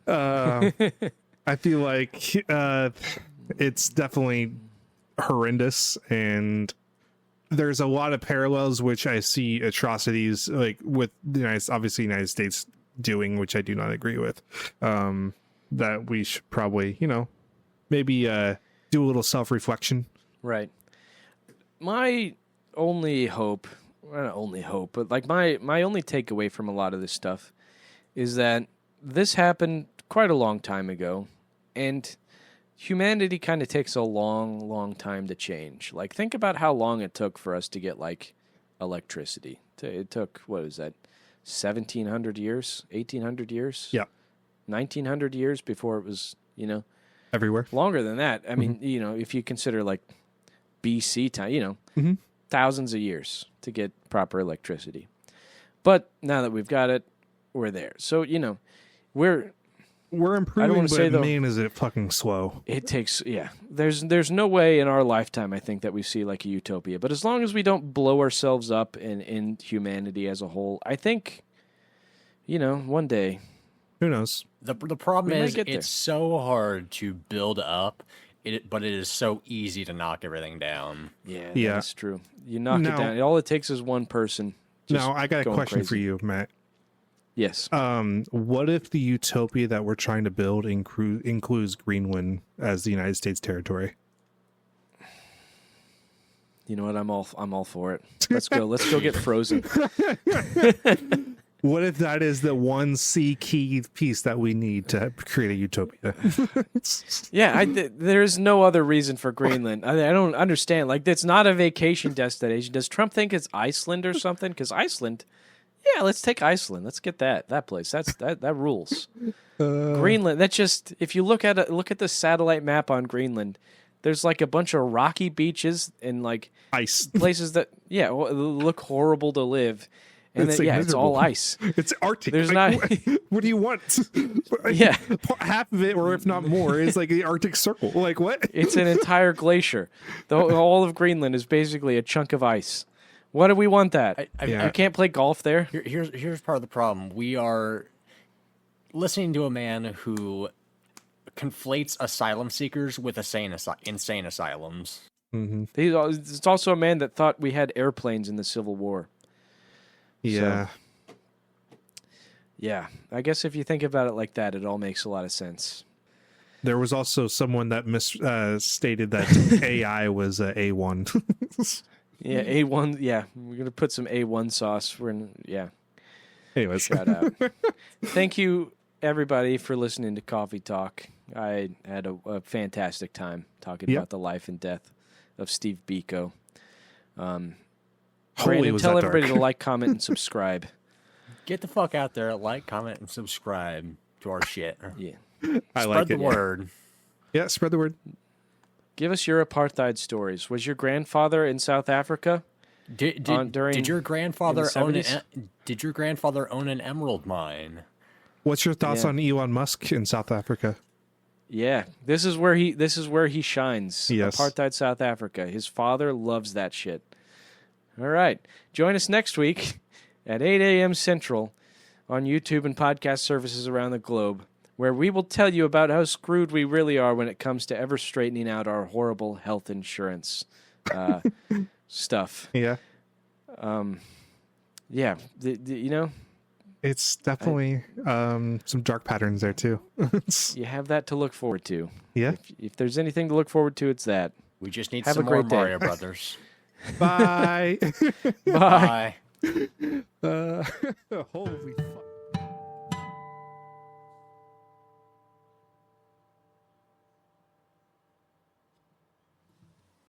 I feel like it's definitely horrendous, and there's a lot of parallels which I see atrocities like with the United States doing, which I do not agree with. That we should probably, maybe do a little self-reflection. Right. My only hope, well, not only hope, but like my only takeaway from a lot of this stuff is that this happened quite a long time ago, and humanity kind of takes a long, long time to change. Like, think about how long it took for us to get, like, electricity. It took, what is that, 1,700 years? 1,800 years? Yeah. 1,900 years before it was, Everywhere. longer than that. I mean, if you consider, like, BC time, thousands of years to get proper electricity. But now that we've got it, we're there. So, we're improving, say, but though, man, is it fucking slow. It takes, There's no way in our lifetime, I think, that we see like a utopia. But as long as we don't blow ourselves up in humanity as a whole, I think, one day. Who knows? The problem We might is get there. it's so hard to build up, but it is so easy to knock everything down. Yeah, Yeah. that's true. You knock it Now- down. All it takes is one person. Just Now, I got a going question crazy. for you, Matt. Yes. What if the utopia that we're trying to build includes Greenland as the United States territory? You know what? I'm all for it. Let's go. Let's go get frozen. What if that is the one key piece that we need to create a utopia? Yeah, there's no other reason for Greenland. I don't understand. Like, it's not a vacation destination. Does Trump think it's Iceland or something? Because Iceland, yeah, let's take Iceland. Let's get that place. That rules. Greenland. That's just, if you look at the satellite map on Greenland, there's like a bunch of rocky beaches and like Ice. places that look horrible to live. And It's then, like it's all miserable. ice. It's Arctic. There's Like, not- what do you want? Yeah. Half of it, or if not more, is like the Arctic Circle. Like what? It's an entire glacier. All of Greenland is basically a chunk of ice. What do we want that? Yeah. I can't play golf there. Here's part of the problem. We are listening to a man who conflates asylum seekers with insane asylums. It's also a man that thought we had airplanes in the Civil War. Yeah. Yeah, I guess if you think about it like that, it all makes a lot of sense. There was also someone that stated that AI was A1. Yeah, A1. Yeah, we're gonna put some A1 sauce. Anyways, Shout out. Thank you, everybody, for listening to Coffee Talk. I had a fantastic time talking Yep. about the life and death of Steve Biko. holy Brandon, was tell that everybody dark. to like, comment, and subscribe. Get the fuck out there, like, comment, and subscribe to our shit. Yeah. I Spread like the it. word. Yeah, spread the word. Give us your apartheid stories. Was your grandfather in South Africa? Did during- your grandfather in the own 70s? Did your grandfather own an emerald mine? What's your thoughts Yeah. on Elon Musk in South Africa? Yeah, this is where he shines. Yes. Apartheid South Africa. His father loves that shit. All right. Join us next week at 8 a.m. Central on YouTube and podcast services around the globe, where we will tell you about how screwed we really are when it comes to ever straightening out our horrible health insurance stuff. Yeah, Yeah, it's definitely some dark patterns there too. you have that to look forward to. Yeah. If there's anything to look forward to, it's that. We just need Have some a more great day. Mario Brothers. Bye. Bye. Bye. Holy fuck.